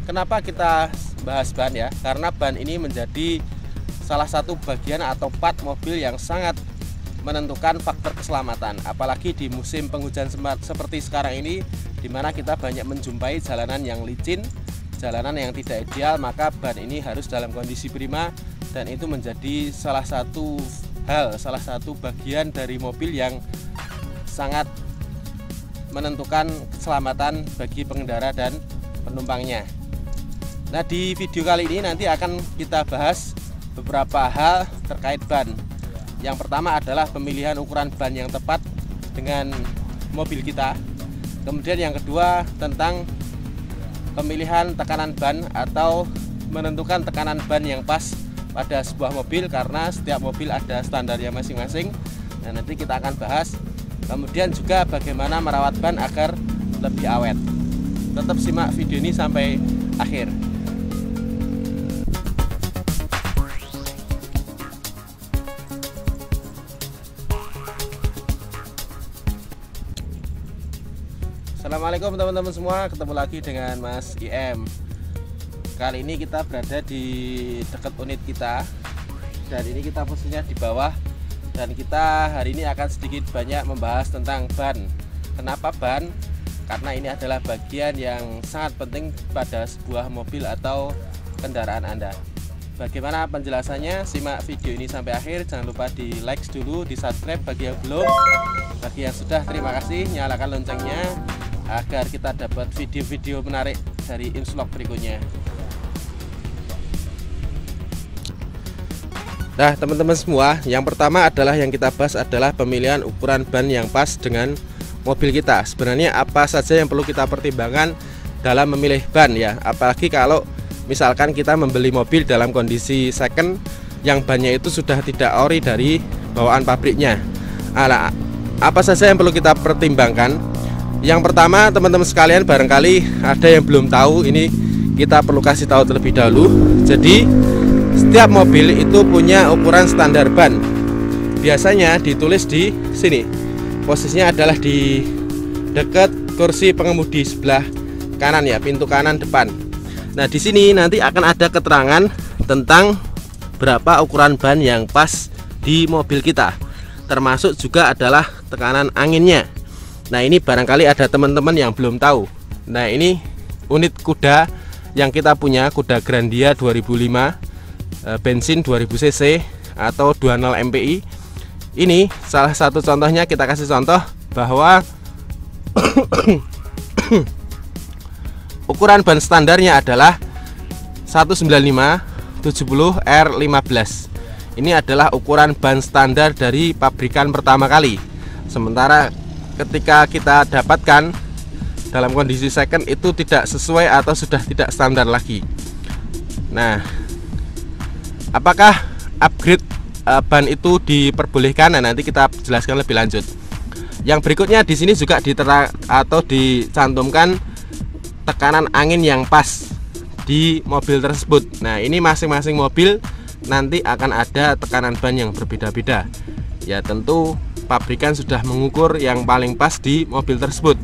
Kenapa kita bahas ban ya? Karena ban ini menjadi salah satu bagian atau part mobil yang sangat menentukan faktor keselamatan. Apalagi di musim penghujan seperti sekarang ini, di mana kita banyak menjumpai jalanan yang licin, jalanan yang tidak ideal, maka ban ini harus dalam kondisi prima, dan itu menjadi salah satu bagian dari mobil yang sangat menentukan keselamatan bagi pengendara dan penumpangnya. Nah, di video kali ini nanti akan kita bahas beberapa hal terkait ban. Yang pertama adalah pemilihan ukuran ban yang tepat dengan mobil kita. Kemudian yang kedua tentang pemilihan tekanan ban atau menentukan tekanan ban yang pas pada sebuah mobil, karena setiap mobil ada standarnya masing-masing. Nah, nanti kita akan bahas. Kemudian juga bagaimana merawat ban agar lebih awet. Tetap simak video ini sampai akhir. Assalamualaikum teman-teman semua, ketemu lagi dengan Mas IM. Kali ini kita berada di dekat unit kita, dan ini kita posisinya di bawah, dan kita hari ini akan sedikit banyak membahas tentang ban. Kenapa ban? Karena ini adalah bagian yang sangat penting pada sebuah mobil atau kendaraan Anda. Bagaimana penjelasannya? Simak video ini sampai akhir. Jangan lupa di like dulu, di subscribe bagi yang belum. Bagi yang sudah, terima kasih. Nyalakan loncengnya agar kita dapat video-video menarik dari Inslog berikutnya. Nah, teman-teman semua, yang pertama adalah yang kita bahas adalah pemilihan ukuran ban yang pas dengan mobil kita. Sebenarnya apa saja yang perlu kita pertimbangkan dalam memilih ban ya, apalagi kalau misalkan kita membeli mobil dalam kondisi second yang bannya itu sudah tidak ori dari bawaan pabriknya. Apa saja yang perlu kita pertimbangkan? Yang pertama, teman-teman sekalian, barangkali ada yang belum tahu, ini kita perlu kasih tahu terlebih dahulu. Jadi setiap mobil itu punya ukuran standar ban. Biasanya ditulis di sini. Posisinya adalah di dekat kursi pengemudi sebelah kanan ya, pintu kanan depan. Nah, di sini nanti akan ada keterangan tentang berapa ukuran ban yang pas di mobil kita. Termasuk juga adalah tekanan anginnya. Nah, ini barangkali ada teman-teman yang belum tahu. Nah, ini unit kuda yang kita punya, kuda Grandia 2005, bensin 2000 cc atau 20 MPI. Ini salah satu contohnya, kita kasih contoh bahwa ukuran ban standarnya adalah 195/70R15. Ini adalah ukuran ban standar dari pabrikan pertama kali. Sementara ketika kita dapatkan dalam kondisi second itu tidak sesuai atau sudah tidak standar lagi. Nah, apakah upgrade ban itu diperbolehkan? Nah, nanti kita jelaskan lebih lanjut. Yang berikutnya di sini juga dicantumkan tekanan angin yang pas di mobil tersebut. Nah, ini masing-masing mobil nanti akan ada tekanan ban yang berbeda-beda. Ya, tentu pabrikan sudah mengukur yang paling pas di mobil tersebut.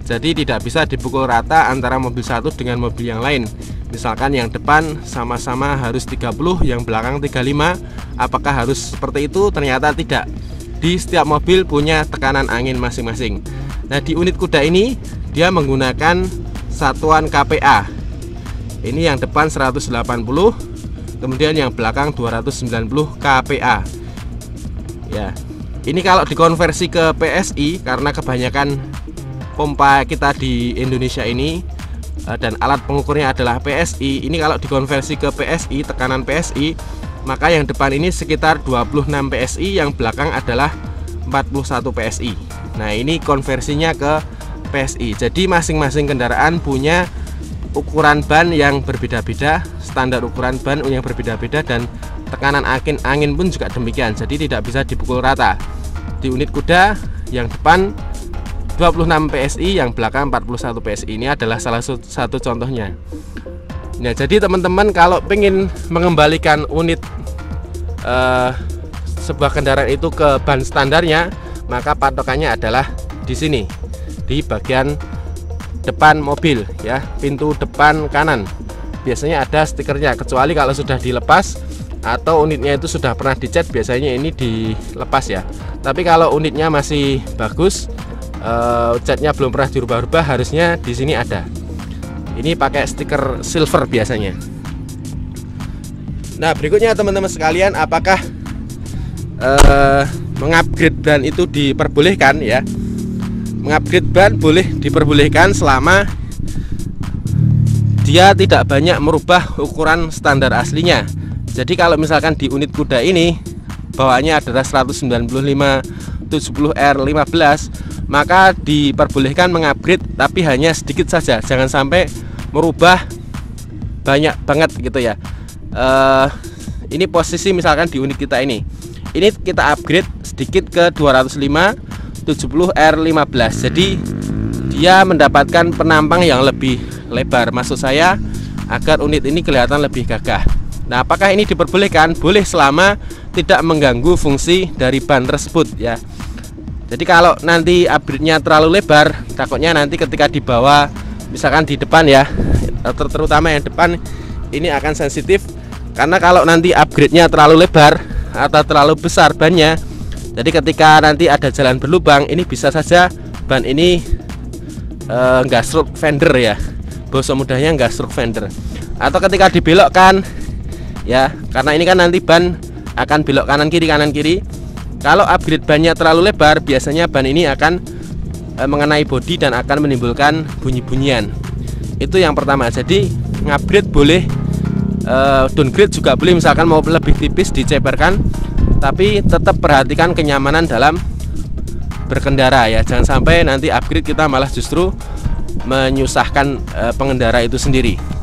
Jadi tidak bisa dipukul rata antara mobil satu dengan mobil yang lain. Misalkan yang depan sama-sama harus 30, yang belakang 35. Apakah harus seperti itu? Ternyata tidak. Di setiap mobil punya tekanan angin masing-masing. Nah, di unit kuda ini dia menggunakan satuan kPa. Ini yang depan 180, kemudian yang belakang 290 kPa. Ya. Ini kalau dikonversi ke PSI, karena kebanyakan pompa kita di Indonesia ini dan alat pengukurnya adalah PSI. Ini kalau dikonversi ke PSI, tekanan PSI, maka yang depan ini sekitar 26 PSI, yang belakang adalah 41 PSI. Nah, ini konversinya ke PSI. Jadi masing-masing kendaraan punya ukuran ban yang berbeda-beda, standar ukuran ban yang berbeda-beda, dan tekanan angin pun juga demikian. Jadi tidak bisa dipukul rata. Di unit kuda yang depan 26 PSI, yang belakang 41 PSI. Ini adalah salah satu contohnya. Nah, jadi teman-teman kalau ingin mengembalikan unit sebuah kendaraan itu ke ban standarnya, maka patokannya adalah di sini, di bagian depan mobil ya, pintu depan kanan. Biasanya ada stikernya, kecuali kalau sudah dilepas atau unitnya itu sudah pernah dicat, biasanya ini dilepas ya. Tapi kalau unitnya masih bagus, catnya belum pernah dirubah-rubah, harusnya di sini ada. Ini pakai stiker silver biasanya. Nah, berikutnya teman-teman sekalian, apakah mengupgrade ban itu diperbolehkan ya? Mengupgrade ban boleh diperbolehkan selama dia tidak banyak merubah ukuran standar aslinya. Jadi kalau misalkan di unit kuda ini bawaannya adalah 195/70R15, maka diperbolehkan mengupgrade, tapi hanya sedikit saja, jangan sampai merubah banyak banget gitu ya. Ini posisi misalkan di unit kita ini kita upgrade sedikit ke 205/70R15, jadi dia mendapatkan penampang yang lebih lebar, maksud saya agar unit ini kelihatan lebih gagah. Nah, apakah ini diperbolehkan? Boleh selama tidak mengganggu fungsi dari ban tersebut ya. Jadi kalau nanti upgrade-nya terlalu lebar, takutnya nanti ketika dibawa misalkan di depan ya, terutama yang depan ini akan sensitif, karena kalau nanti upgrade-nya terlalu lebar atau terlalu besar bannya, jadi ketika nanti ada jalan berlubang, ini bisa saja ban ini nggak stroke fender ya, bahasa mudahnya nggak stroke fender. Atau ketika dibelokkan ya, karena ini kan nanti ban akan belok kanan kiri. Kalau upgrade bannya terlalu lebar, biasanya ban ini akan mengenai bodi dan akan menimbulkan bunyi-bunyian. Itu yang pertama. Jadi ngupgrade boleh, downgrade juga boleh, misalkan mau lebih tipis diceperkan, tapi tetap perhatikan kenyamanan dalam berkendara ya. Jangan sampai nanti upgrade kita malah justru menyusahkan pengendara itu sendiri.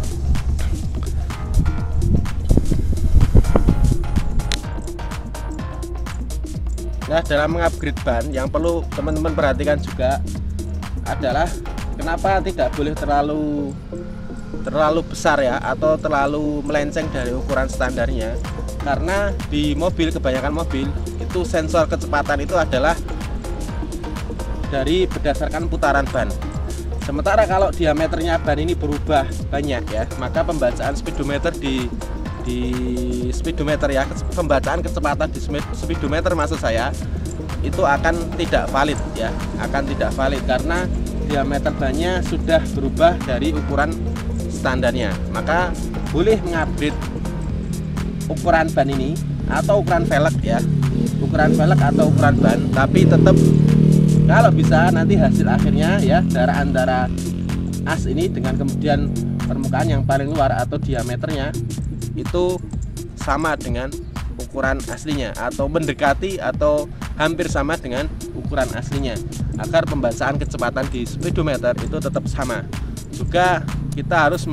Nah, dalam mengupgrade ban yang perlu teman-teman perhatikan juga adalah kenapa tidak boleh terlalu besar ya, atau terlalu melenceng dari ukuran standarnya. Karena di mobil, kebanyakan mobil itu sensor kecepatan itu adalah dari berdasarkan putaran ban. Sementara kalau diameternya ban ini berubah banyak ya, maka pembacaan speedometer di speedometer ya, pembacaan kecepatan di speedometer maksud saya, itu akan tidak valid ya, akan tidak valid karena diameter bannya sudah berubah dari ukuran standarnya. Maka boleh mengupgrade ukuran ban ini atau ukuran velg ya, ukuran velg atau ukuran ban, tapi tetap kalau bisa nanti hasil akhirnya ya, jarak antara as ini dengan kemudian permukaan yang paling luar atau diameternya itu sama dengan ukuran aslinya, atau mendekati atau hampir sama dengan ukuran aslinya, agar pembacaan kecepatan di speedometer itu tetap sama. Juga kita harus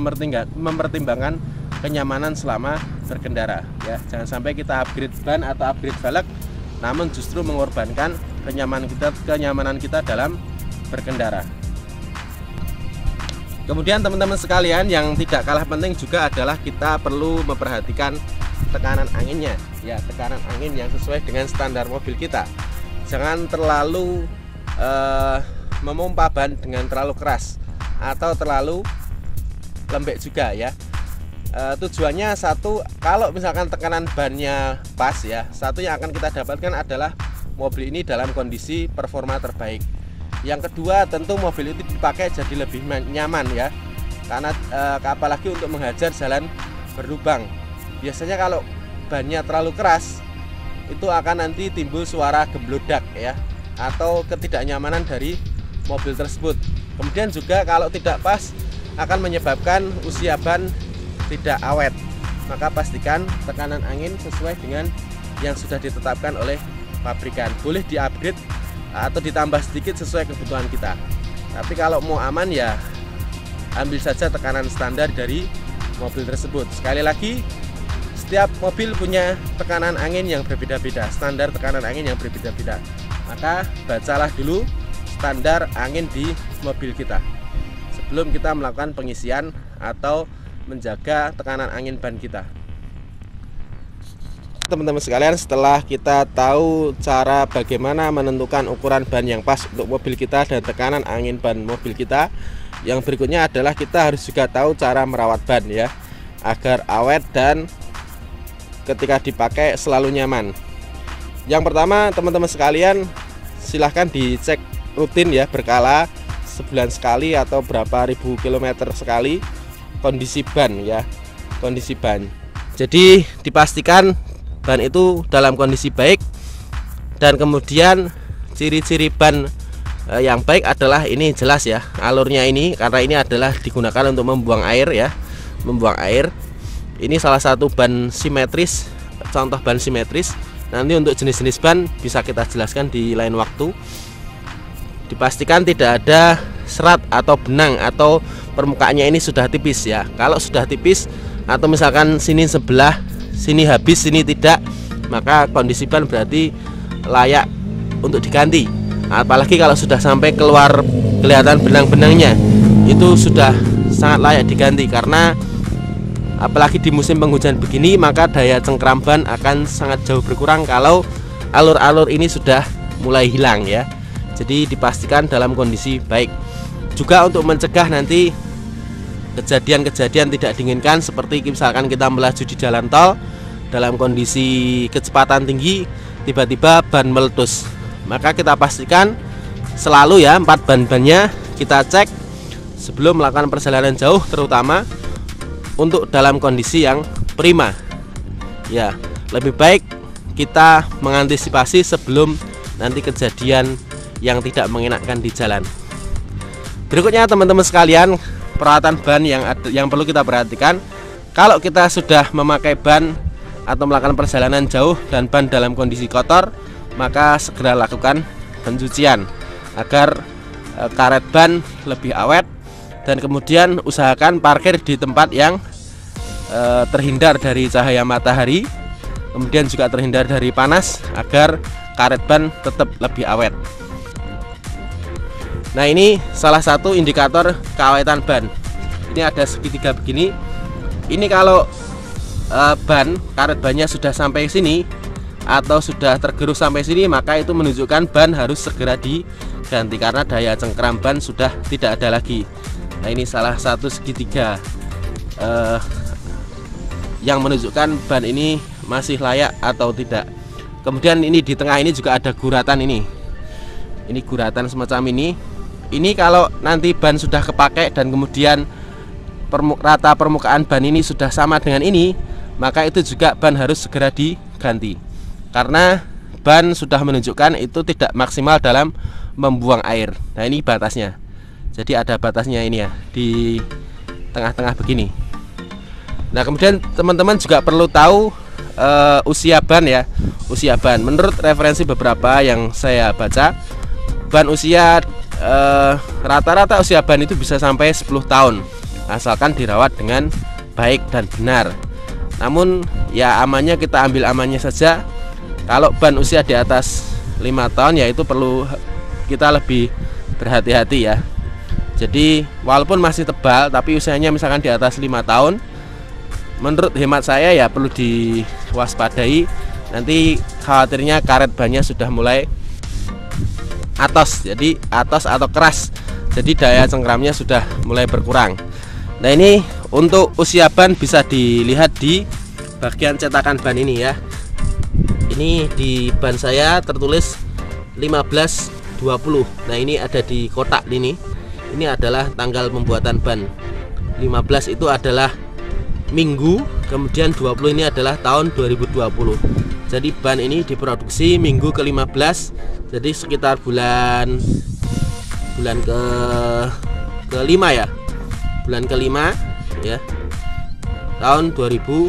mempertimbangkan kenyamanan selama berkendara ya. Jangan sampai kita upgrade ban atau upgrade velg namun justru mengorbankan kenyamanan kita dalam berkendara. Kemudian teman-teman sekalian, yang tidak kalah penting juga adalah kita perlu memperhatikan tekanan anginnya ya, tekanan angin yang sesuai dengan standar mobil kita. Jangan terlalu memompa ban dengan terlalu keras atau terlalu lembek juga ya. Tujuannya satu, kalau misalkan tekanan bannya pas ya, satu yang akan kita dapatkan adalah mobil ini dalam kondisi performa terbaik. Yang kedua, tentu mobil itu dipakai jadi lebih nyaman ya, karena apalagi untuk menghajar jalan berlubang. Biasanya kalau bannya terlalu keras, itu akan nanti timbul suara gemblodak ya, atau ketidaknyamanan dari mobil tersebut. Kemudian juga kalau tidak pas akan menyebabkan usia ban tidak awet. Maka pastikan tekanan angin sesuai dengan yang sudah ditetapkan oleh pabrikan. Boleh di-upgrade atau ditambah sedikit sesuai kebutuhan kita. Tapi kalau mau aman ya ambil saja tekanan standar dari mobil tersebut. Sekali lagi, setiap mobil punya tekanan angin yang berbeda-beda, standar tekanan angin yang berbeda-beda. Maka bacalah dulu standar angin di mobil kita sebelum kita melakukan pengisian atau menjaga tekanan angin ban kita. teman-teman sekalian, setelah kita tahu cara bagaimana menentukan ukuran ban yang pas untuk mobil kita dan tekanan angin ban mobil kita, yang berikutnya adalah kita harus juga tahu cara merawat ban ya, agar awet dan ketika dipakai selalu nyaman. Yang pertama teman-teman sekalian, silahkan dicek rutin ya, berkala sebulan sekali atau berapa ribu kilometer sekali kondisi ban ya, kondisi ban. Jadi dipastikan ban itu dalam kondisi baik, dan kemudian ciri-ciri ban yang baik adalah ini jelas ya, alurnya ini, karena ini adalah digunakan untuk membuang air ya, membuang air. Ini salah satu ban simetris, contoh ban simetris. Nanti untuk jenis-jenis ban bisa kita jelaskan di lain waktu. Dipastikan tidak ada serat atau benang atau permukaannya ini sudah tipis ya. Kalau sudah tipis atau misalkan sini sebelah, sini habis, sini tidak, maka kondisi ban berarti layak untuk diganti. Apalagi kalau sudah sampai keluar kelihatan benang-benangnya, itu sudah sangat layak diganti, karena apalagi di musim penghujan begini, maka daya cengkram ban akan sangat jauh berkurang kalau alur-alur ini sudah mulai hilang ya. Jadi dipastikan dalam kondisi baik. Juga untuk mencegah nanti kejadian-kejadian tidak diinginkan, seperti misalkan kita melaju di jalan tol dalam kondisi kecepatan tinggi, tiba-tiba ban meletus, maka kita pastikan selalu ya 4 ban-bannya kita cek sebelum melakukan perjalanan jauh, terutama untuk dalam kondisi yang prima ya. Lebih baik kita mengantisipasi sebelum nanti kejadian yang tidak mengenakan di jalan. Berikutnya teman-teman sekalian, perawatan ban yang perlu kita perhatikan. Kalau kita sudah memakai ban atau melakukan perjalanan jauh dan ban dalam kondisi kotor, maka segera lakukan pencucian agar karet ban lebih awet, dan kemudian usahakan parkir di tempat yang terhindar dari cahaya matahari, kemudian juga terhindar dari panas agar karet ban tetap lebih awet. Nah, ini salah satu indikator keawetan ban. Ini ada segitiga begini. Ini kalau karet bannya sudah sampai sini atau sudah tergerus sampai sini, maka itu menunjukkan ban harus segera diganti karena daya cengkram ban sudah tidak ada lagi. Nah, ini salah satu segitiga yang menunjukkan ban ini masih layak atau tidak. Kemudian ini di tengah ini juga ada guratan ini. Ini guratan semacam ini. Ini kalau nanti ban sudah kepakai dan kemudian rata permukaan ban ini sudah sama dengan ini, maka itu juga ban harus segera diganti, karena ban sudah menunjukkan itu tidak maksimal dalam membuang air. Nah, ini batasnya. Jadi ada batasnya ini ya, di tengah-tengah begini. Nah, kemudian teman-teman juga perlu tahu usia ban ya. Usia ban, menurut referensi beberapa yang saya baca, ban usia rata-rata usia ban itu bisa sampai 10 tahun asalkan dirawat dengan baik dan benar. Namun ya amannya kita ambil amannya saja. Kalau ban usia di atas 5 tahun ya itu perlu kita lebih berhati-hati ya. Jadi walaupun masih tebal tapi usianya misalkan di atas 5 tahun, menurut hemat saya ya perlu diwaspadai. Nanti khawatirnya karet bannya sudah mulai atos, jadi atos atau keras, jadi daya cengkramnya sudah mulai berkurang. Nah, ini untuk usia ban bisa dilihat di bagian cetakan ban ini ya. Ini di ban saya tertulis 1520. Nah, ini ada di kotak ini. Ini adalah tanggal pembuatan ban. 15 itu adalah minggu, kemudian 20 ini adalah tahun 2020. Jadi ban ini diproduksi minggu ke-15, jadi sekitar bulan ke-5 ya. Bulan ke-5 ya. Tahun 2020.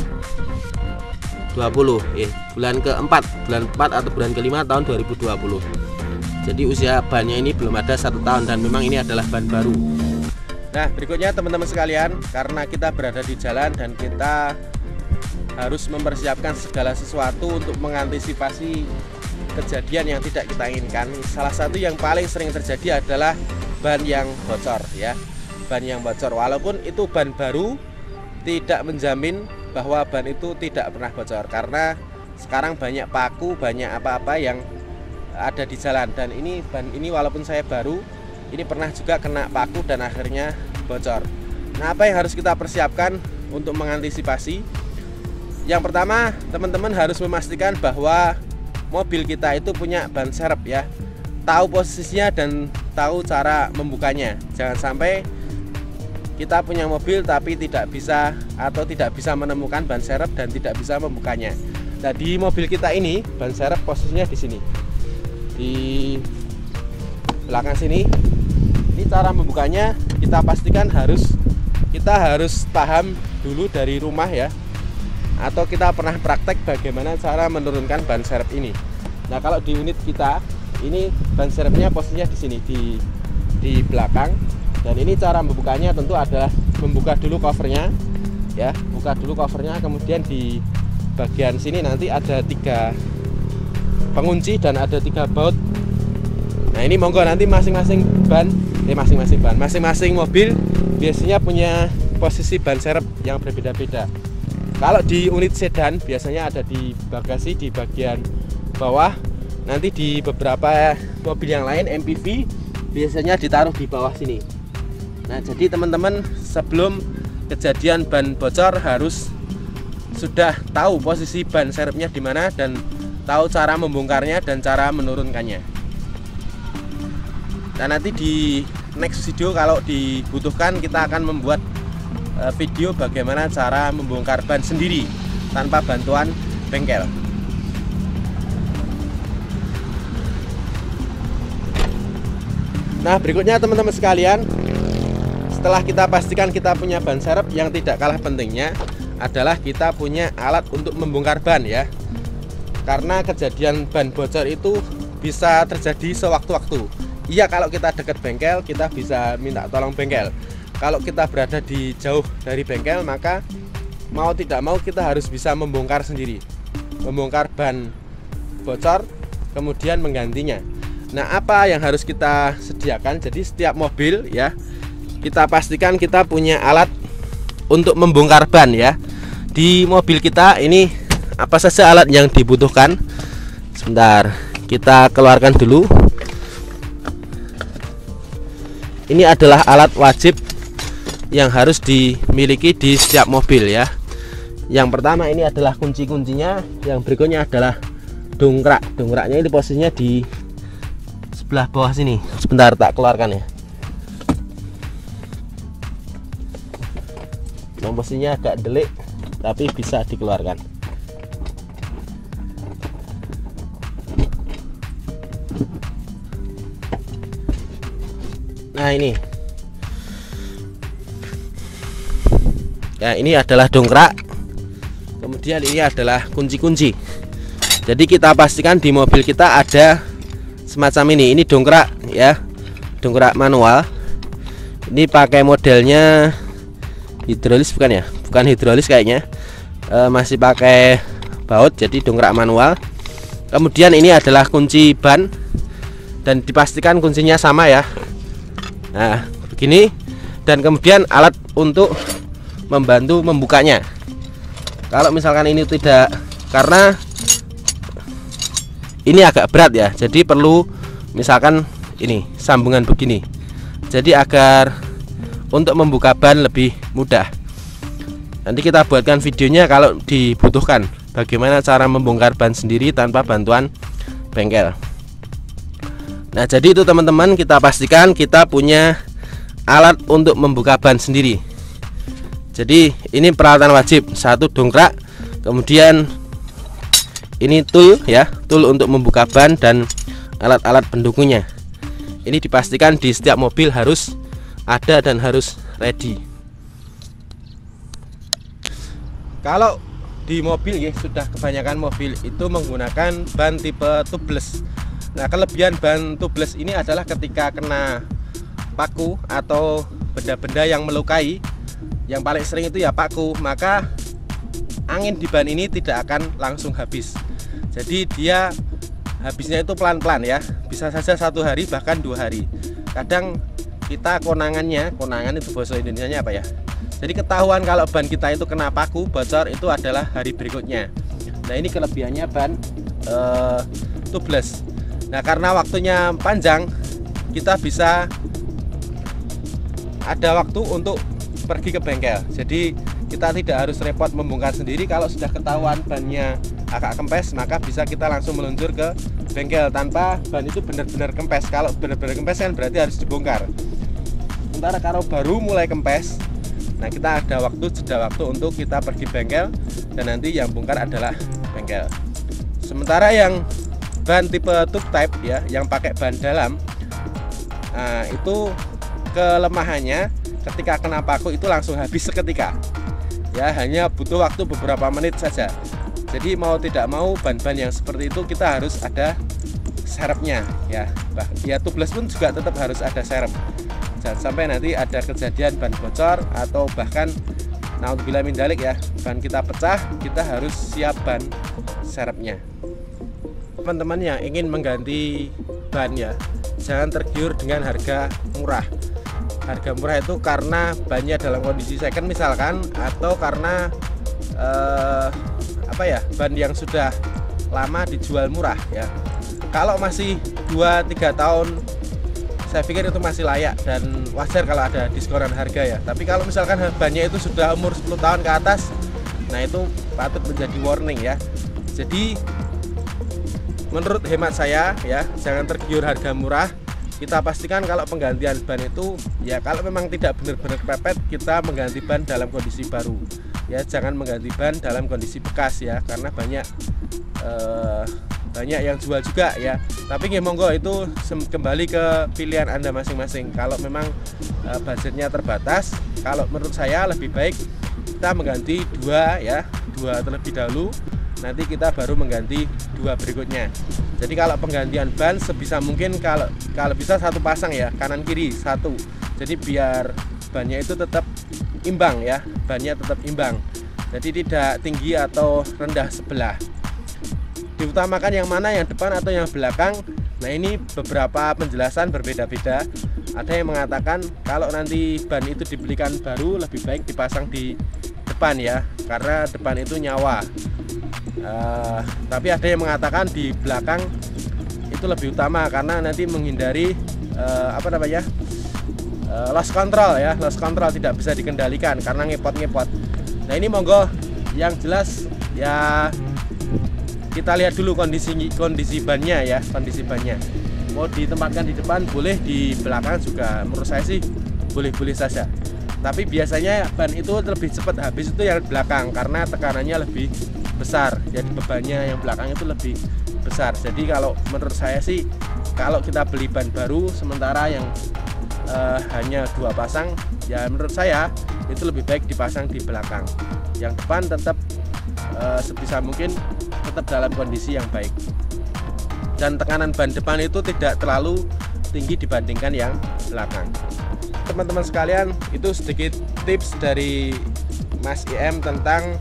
Bulan ke-4 atau bulan ke-5 tahun 2020. Jadi usia bannya ini belum ada 1 tahun dan memang ini adalah ban baru. Nah, berikutnya teman-teman sekalian, karena kita berada di jalan dan kita harus mempersiapkan segala sesuatu untuk mengantisipasi kejadian yang tidak kita inginkan. Salah satu yang paling sering terjadi adalah ban yang bocor ya. Ban yang bocor, walaupun itu ban baru, tidak menjamin bahwa ban itu tidak pernah bocor, karena sekarang banyak paku, banyak apa-apa yang ada di jalan. Dan ini ban ini walaupun saya baru, ini pernah juga kena paku dan akhirnya bocor. Nah, apa yang harus kita persiapkan untuk mengantisipasi? Yang pertama, teman-teman harus memastikan bahwa mobil kita itu punya ban serep ya. Tahu posisinya dan tahu cara membukanya. Jangan sampai kita punya mobil tapi tidak bisa menemukan ban serep dan tidak bisa membukanya. Nah, di mobil kita ini ban serep posisinya di sini. Di belakang sini. Ini cara membukanya kita pastikan kita harus paham dulu dari rumah ya. Atau kita pernah praktek bagaimana cara menurunkan ban serep ini. Nah, kalau di unit kita ini ban serepnya posisinya di sini di belakang. Dan ini cara membukanya tentu adalah membuka dulu covernya ya, buka dulu covernya, kemudian di bagian sini nanti ada 3 pengunci dan ada 3 baut. Nah, ini monggo nanti masing-masing mobil biasanya punya posisi ban serep yang berbeda-beda. Kalau di unit sedan biasanya ada di bagasi di bagian bawah. Nanti di beberapa mobil yang lain MPV biasanya ditaruh di bawah sini. Nah, jadi teman-teman sebelum kejadian ban bocor harus sudah tahu posisi ban serepnya di mana dan tahu cara membongkarnya dan cara menurunkannya. Nah, nanti di next video kalau dibutuhkan kita akan membuat video bagaimana cara membongkar ban sendiri tanpa bantuan bengkel. Nah, berikutnya teman-teman sekalian, setelah kita pastikan kita punya ban serep, yang tidak kalah pentingnya adalah kita punya alat untuk membongkar ban ya. Karena kejadian ban bocor itu bisa terjadi sewaktu-waktu. Iya, kalau kita dekat bengkel kita bisa minta tolong bengkel. Kalau kita berada di jauh dari bengkel, maka mau tidak mau kita harus bisa membongkar sendiri. Membongkar ban bocor, kemudian menggantinya. Nah, apa yang harus kita sediakan? Jadi setiap mobil ya, kita pastikan kita punya alat untuk membongkar ban ya. Di mobil kita ini apa saja alat yang dibutuhkan? Sebentar, kita keluarkan dulu. Ini adalah alat wajib yang harus dimiliki di setiap mobil ya. Yang pertama ini adalah kunci-kuncinya. Yang berikutnya adalah dongkrak. Dongkraknya ini posisinya di sebelah bawah sini. Sebentar, tak keluarkan ya. Posisinya agak delik tapi bisa dikeluarkan. Nah, ini ya, ini adalah dongkrak, kemudian ini adalah kunci-kunci. Jadi kita pastikan di mobil kita ada semacam ini dongkrak ya, dongkrak manual. Ini pakai modelnya hidrolis bukan ya? Bukan hidrolis kayaknya, masih pakai baut, jadi dongkrak manual. Kemudian ini adalah kunci ban dan dipastikan kuncinya sama ya. Nah, begini. Dan kemudian alat untuk membantu membukanya. Kalau misalkan ini tidak, karena ini agak berat ya, jadi perlu misalkan ini sambungan begini. Jadi agar untuk membuka ban lebih mudah. Nanti kita buatkan videonya kalau dibutuhkan, bagaimana cara membongkar ban sendiri tanpa bantuan bengkel. Nah, jadi itu teman-teman, kita pastikan kita punya alat untuk membuka ban sendiri. Jadi ini peralatan wajib, satu dongkrak, kemudian ini tool ya, tool untuk membuka ban dan alat-alat pendukungnya. Ini dipastikan di setiap mobil harus ada dan harus ready. Kalau di mobil ya, sudah kebanyakan mobil itu menggunakan ban tipe tubeless. Nah, kelebihan ban tubeless ini adalah ketika kena paku atau benda-benda yang melukai, yang paling sering itu ya paku, maka angin di ban ini tidak akan langsung habis. Jadi dia habisnya itu pelan-pelan ya, bisa saja 1 hari bahkan 2 hari. Kadang kita konangan itu bahasa Indonesianya apa ya, jadi ketahuan kalau ban kita itu kena paku bocor itu adalah hari berikutnya. Nah ini kelebihannya ban tubeless. Nah karena waktunya panjang, kita bisa ada waktu untuk pergi ke bengkel. Jadi kita tidak harus repot membongkar sendiri. Kalau sudah ketahuan bannya agak kempes, maka bisa kita langsung meluncur ke bengkel tanpa ban itu benar-benar kempes. Kalau benar-benar kempes kan berarti harus dibongkar. Sementara kalau baru mulai kempes, nah kita ada waktu, jeda waktu untuk kita pergi bengkel, dan nanti yang bongkar adalah bengkel. Sementara yang ban tipe tube type ya, yang pakai ban dalam, nah itu kelemahannya ketika kena paku itu langsung habis seketika. Ya hanya butuh waktu beberapa menit saja. Jadi mau tidak mau ban-ban yang seperti itu kita harus ada serepnya ya. Ya tubeless pun juga tetap harus ada serep. Jangan sampai nanti ada kejadian ban bocor atau bahkan naudzubillah min dzalik ya, ban kita pecah, kita harus siap ban serepnya. Teman-teman yang ingin mengganti ban ya, jangan tergiur dengan harga murah. Harga murah itu karena bannya dalam kondisi second misalkan, atau karena ban yang sudah lama dijual murah ya. Kalau masih 2-3 tahun, saya pikir itu masih layak dan wajar kalau ada diskonan harga ya. Tapi kalau misalkan bannya itu sudah umur 10 tahun ke atas, nah itu patut menjadi warning ya. Jadi menurut hemat saya ya, jangan tergiur harga murah. Kita pastikan kalau penggantian ban itu ya, kalau memang tidak benar-benar kepepet, kita mengganti ban dalam kondisi baru ya, jangan mengganti ban dalam kondisi bekas ya, karena banyak yang jual juga ya. Tapi monggo itu kembali ke pilihan Anda masing-masing. Kalau memang budgetnya terbatas, kalau menurut saya lebih baik kita mengganti dua terlebih dahulu, nanti kita baru mengganti dua berikutnya. Jadi kalau penggantian ban sebisa mungkin kalau bisa satu pasang ya, kanan kiri satu. Jadi biar bannya itu tetap imbang ya, bannya tetap imbang. Jadi tidak tinggi atau rendah sebelah. Diutamakan yang mana, yang depan atau yang belakang. Nah ini beberapa penjelasan berbeda-beda. Ada yang mengatakan kalau nanti ban itu dibelikan baru lebih baik dipasang di depan ya, karena depan itu nyawa. Tapi ada yang mengatakan di belakang itu lebih utama karena nanti menghindari loss control ya, loss control tidak bisa dikendalikan karena ngepot-ngepot. Nah ini monggo yang jelas ya, kita lihat dulu kondisi bannya ya, kondisi bannya. Mau ditempatkan di depan boleh, di belakang juga menurut saya sih boleh-boleh saja. Tapi biasanya ban itu lebih cepat habis itu yang belakang karena tekanannya lebih besar, jadi bebannya yang belakang itu lebih besar. Jadi kalau menurut saya sih, kalau kita beli ban baru sementara yang hanya 2 pasang ya, menurut saya itu lebih baik dipasang di belakang. Yang depan tetap sebisa mungkin tetap dalam kondisi yang baik, dan tekanan ban depan itu tidak terlalu tinggi dibandingkan yang belakang. Teman-teman sekalian, itu sedikit tips dari Mas IM tentang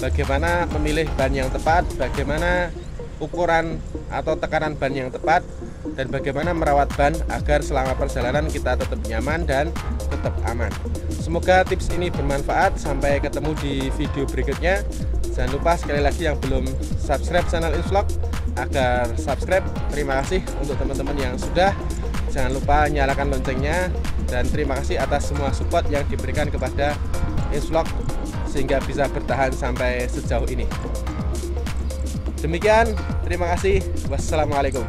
bagaimana memilih ban yang tepat, bagaimana ukuran atau tekanan ban yang tepat, dan bagaimana merawat ban agar selama perjalanan kita tetap nyaman dan tetap aman. Semoga tips ini bermanfaat. Sampai ketemu di video berikutnya. Jangan lupa sekali lagi yang belum subscribe channel Insvlog agar subscribe. Terima kasih untuk teman-teman yang sudah. Jangan lupa nyalakan loncengnya, dan terima kasih atas semua support yang diberikan kepada Insvlog sehingga bisa bertahan sampai sejauh ini. Demikian, terima kasih. Wassalamualaikum.